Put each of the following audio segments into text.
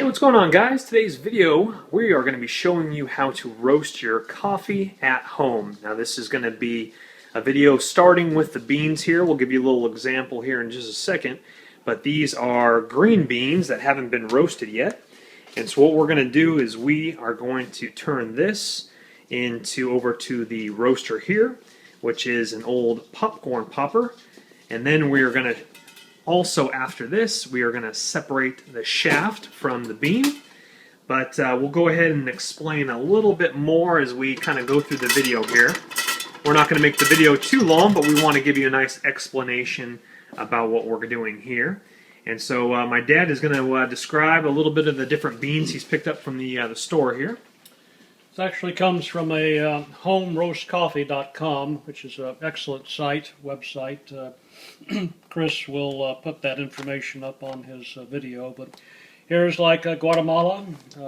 What's going on, guys? Today's video we are going to be showing you how to roast your coffee at home. Now this is going to be a video starting with the beans here. We'll give you a little example here in just a second, but these are green beans that haven't been roasted yet. And so what we're going to do is we are going to turn this over to the roaster here, which is an old popcorn popper, and then we are going to also, after this, we are going to separate the shaft from the bean, but we'll go ahead and explain a little bit more as we kind of go through the video here. We're not going to make the video too long, but we want to give you a nice explanation about what we're doing here. And so my dad is going to describe a little bit of the different beans he's picked up from the store here. This actually comes from a homeroastcoffee.com, which is an excellent website. Chris will put that information up on his video, but here's like Guatemala,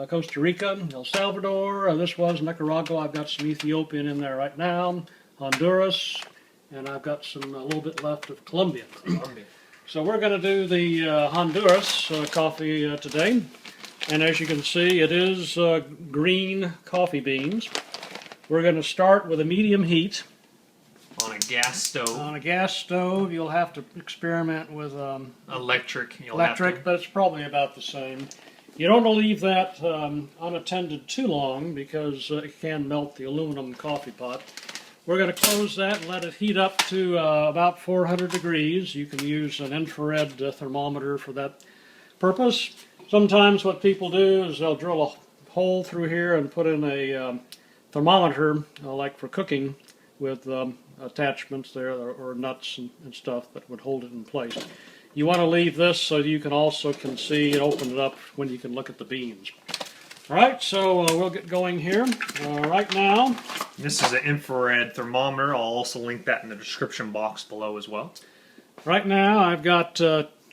Costa Rica, El Salvador, this was Nicaragua. I've got some Ethiopian in there right now, Honduras, and I've got a little bit left of Colombia. So we're going to do the Honduras coffee today, and as you can see, it is green coffee beans. We're going to start with a medium heat. On a gas stove. On a gas stove, you'll have to experiment with electric. But it's probably about the same. You don't want to leave that unattended too long because it can melt the aluminum coffee pot. We're going to close that and let it heat up to about 400 degrees. You can use an infrared thermometer for that purpose. Sometimes what people do is they'll drill a hole through here and put in a thermometer, like for cooking, with attachments there or nuts and stuff that would hold it in place. You want to leave this so you can also see and open it up when you can look at the beans. Alright, so we'll get going here. Right now, this is an infrared thermometer. I'll also link that in the description box below as well. Right now I've got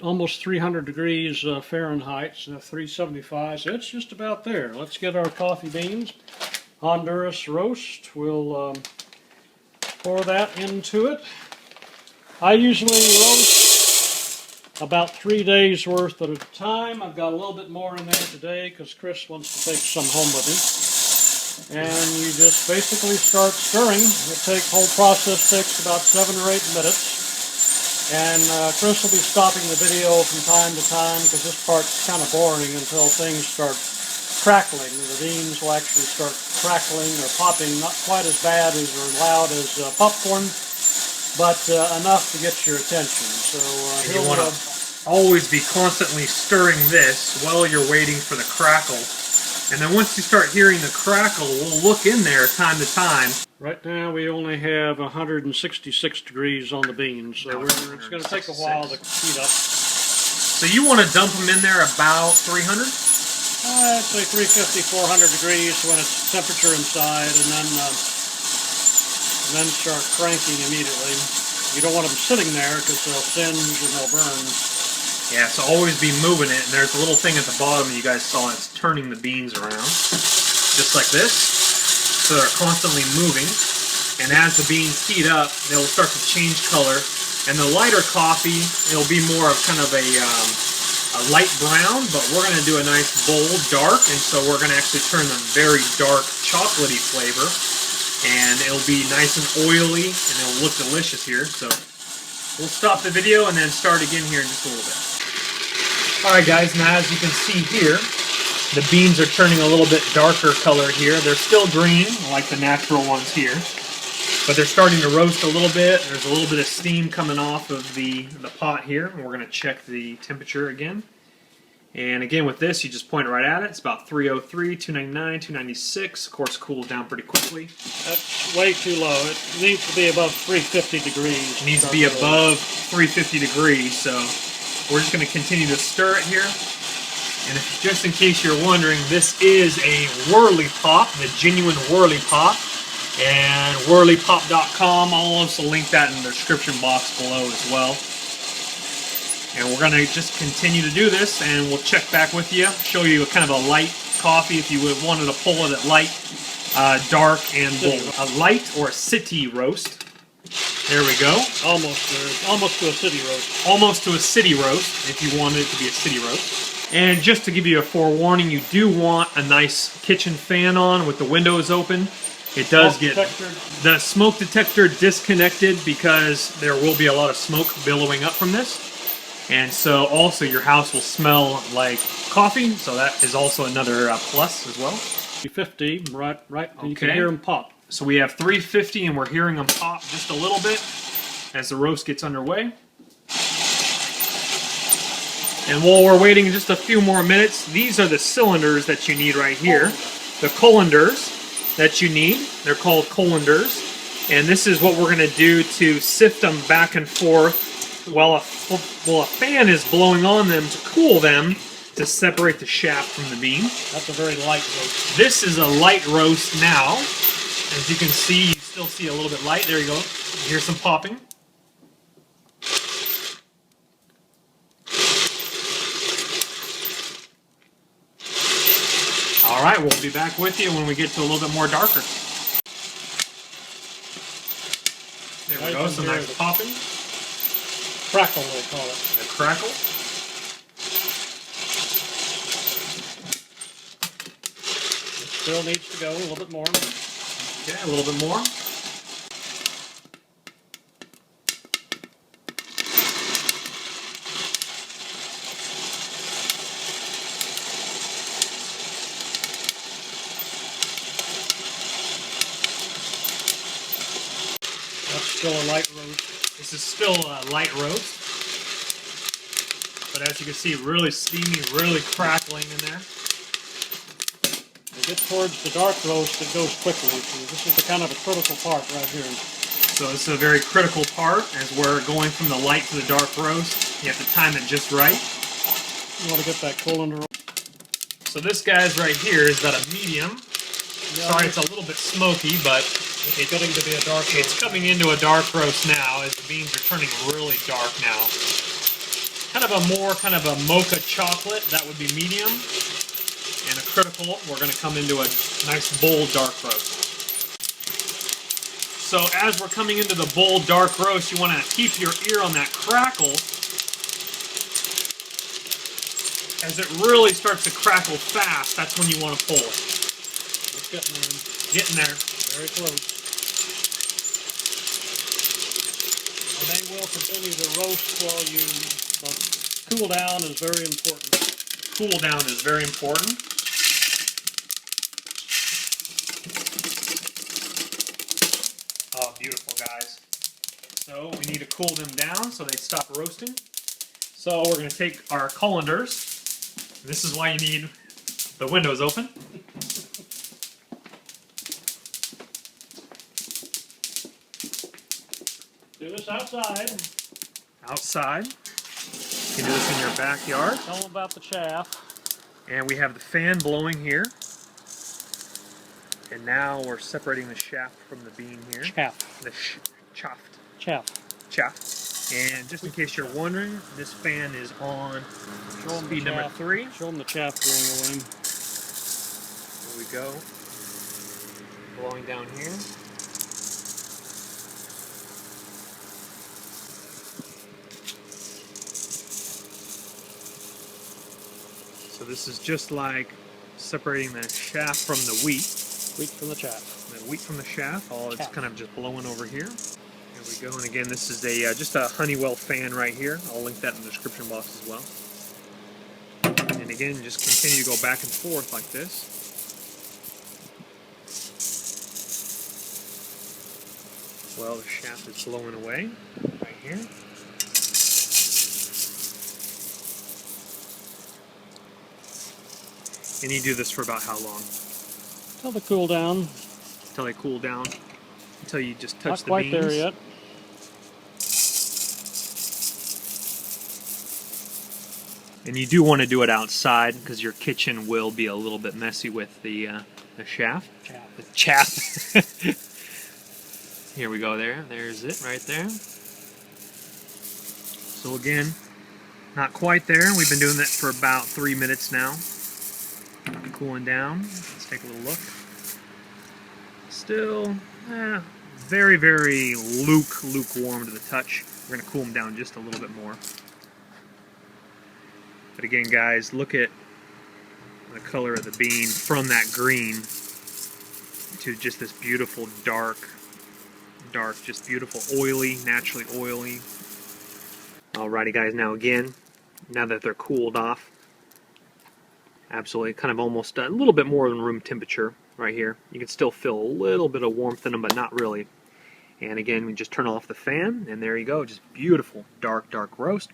almost 300 degrees Fahrenheit, so 375, so it's just about there. Let's get our coffee beans. Honduras roast. We'll pour that into it. I usually roast about 3 days worth at a time. I've got a little bit more in there today because Chris wants to take some home with him. And you just basically start stirring. The whole process takes about 7 or 8 minutes. And Chris will be stopping the video from time to time because this part's kind of boring until things start crackling. The beans will actually start crackling or popping, not quite as bad as or loud as popcorn, but enough to get your attention. So you want to always be constantly stirring this while you're waiting for the crackle. And then once you start hearing the crackle, we'll look in there time to time. Right now we only have 166 degrees on the beans, so it's going to take a while to heat up. So you want to dump them in there about 300? I'd say 350, 400 degrees when it's temperature inside, and then start cranking immediately. You don't want them sitting there because they'll singe and they'll burn. Yeah, so always be moving it, and there's a little thing at the bottom you guys saw, it's turning the beans around, just like this. So they're constantly moving, and as the beans heat up, they'll start to change color. And the lighter coffee, it'll be more of kind of a light brown, but we're going to do a nice bold dark, and so we're going to actually turn them very dark chocolatey flavor, and it'll be nice and oily, and it'll look delicious here. So we'll stop the video and then start again here in just a little bit. Alright guys, now as you can see here, the beans are turning a little bit darker color here. They're still green, like the natural ones here, but they're starting to roast a little bit. There's a little bit of steam coming off of the pot here, and we're going to check the temperature again. And again with this, you just point right at it. It's about 303, 299, 296. Of course, cools down pretty quickly. That's way too low. It needs to be above 350 degrees. It needs to be above 350 degrees, so we're just going to continue to stir it here. And if, just in case you're wondering, this is a whirly pop, the genuine whirly pop. And whirlypop.com, I'll also link that in the description box below as well. And we're going to just continue to do this, and we'll check back with you, show you a kind of a light coffee if you wanted to pull it at light, dark, and bold. A light or a city roast. There we go. Almost to a city roast. Almost to a city roast, if you wanted it to be a city roast. And just to give you a forewarning, you do want a nice kitchen fan on with the windows open. It does get the smoke detector disconnected because there will be a lot of smoke billowing up from this. And so also your house will smell like coffee, so that is also another plus as well. 350, right, Okay. you can hear them pop. So we have 350 and we're hearing them pop just a little bit as the roast gets underway. And while we're waiting just a few more minutes, these are the cylinders that you need right here. The colanders that you need. They're called colanders. And this is what we're going to do to sift them back and forth while a fan is blowing on them to cool them to separate the shaft from the bean. That's a very light roast. This is a light roast now. As you can see, you still see a little bit light. There you go. Here's some popping. All right, we'll be back with you when we get to a little bit more darker. There we go, some nice popping. Crackle, they call it. A crackle. It still needs to go a little bit more. Okay, a little bit more. Still a light roast. This is still a light roast. But as you can see, really steamy, really crackling in there. As you get towards the dark roast, it goes quickly. So this is the kind of a critical part right here. So this is a very critical part as we're going from the light to the dark roast. You have to time it just right. You want to get that colander. So this guy's right here is at a medium. Yeah, sorry, it's a little bit smoky, but it's getting to be a dark roast. It's coming into a dark roast now as the beans are turning really dark now. Kind of a mocha chocolate, that would be medium. And a critical, we're going to come into a nice bold dark roast. So as we're coming into the bold dark roast, you want to keep your ear on that crackle. As it really starts to crackle fast, that's when you want to pull it. It's getting there. Getting there. Very close. And they will continue to roast while you cool down is very important. Cool down is very important. Oh, beautiful, guys. So we need to cool them down so they stop roasting. So we're going to take our colanders. This is why you need the windows open. Do this outside. Outside. You can do this in your backyard. Tell them about the chaff. And we have the fan blowing here. And now we're separating the shaft from the bean here. Chaff. The chaft. Chaff. Chaff. And just in case you're wondering, this fan is on speed number 3. Show them the chaff blowing away. Here we go. Blowing down here. So this is just like separating the shaft from the wheat. Wheat from the chaff. The wheat from the chaff. All it's kind of just blowing over here. Here we go. And again, this is a just a Honeywell fan right here. I'll link that in the description box as well. And again, just continue to go back and forth like this. Well, the shaft is blowing away right here. And you do this for about how long? Until they cool down. Until they cool down. Until you just touch the beans. Not quite there yet. And you do want to do it outside because your kitchen will be a little bit messy with the shaft. Chaff. The chaff. Here we go there. There's it right there. So again, not quite there. We've been doing that for about 3 minutes now. Cooling down. Let's take a little look. Still very, very lukewarm to the touch. We're going to cool them down just a little bit more. But again, guys, look at the color of the bean from that green to just this beautiful dark, just beautiful oily, naturally oily. Alrighty, guys, now again, now that they're cooled off, absolutely kind of almost a little bit more than room temperature right here. You can still feel a little bit of warmth in them, but not really. And again, we just turn off the fan, and there you go, just beautiful dark roast.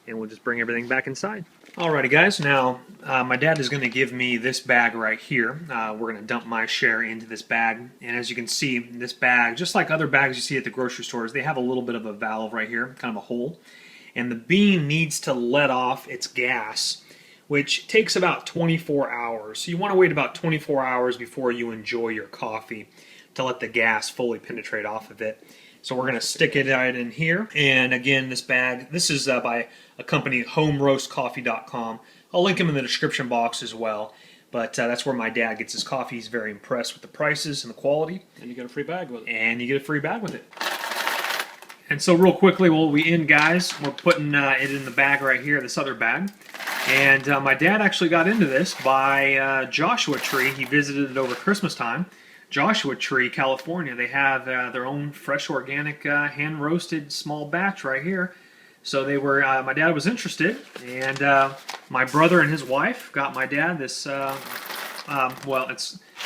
And we'll just bring everything back inside. Alrighty, guys, now my dad is going to give me this bag right here. We're going to dump my share into this bag, and as you can see, this bag, just like other bags you see at the grocery stores, they have a little bit of a valve right here, kind of a hole, and the bean needs to let off its gas, which takes about 24 hours. So you want to wait about 24 hours before you enjoy your coffee to let the gas fully penetrate off of it. So we're going to stick it right in here. And again, this bag, this is by a company, homeroastcoffee.com. I'll link them in the description box as well. But that's where my dad gets his coffee. He's very impressed with the prices and the quality. And you get a free bag with it. And you get a free bag with it. And so real quickly, while we end, guys, we're putting it in the bag right here, this other bag. And my dad actually got into this by Joshua Tree. He visited it over Christmas time. Joshua Tree, California. They have their own fresh, organic, hand-roasted small batch right here. So they were. My dad was interested, and my brother and his wife got my dad this. Well,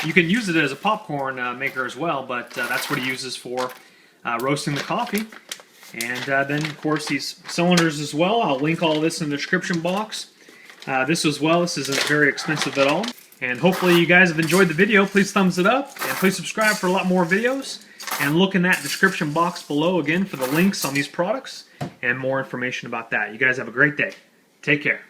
you can use it as a popcorn maker as well, but that's what he uses for roasting the coffee. And then, of course, these cylinders as well. I'll link all this in the description box. This as well. This isn't very expensive at all. And hopefully you guys have enjoyed the video. Please thumbs it up, and please subscribe for a lot more videos. And look in that description box below again for the links on these products and more information about that. You guys have a great day. Take care.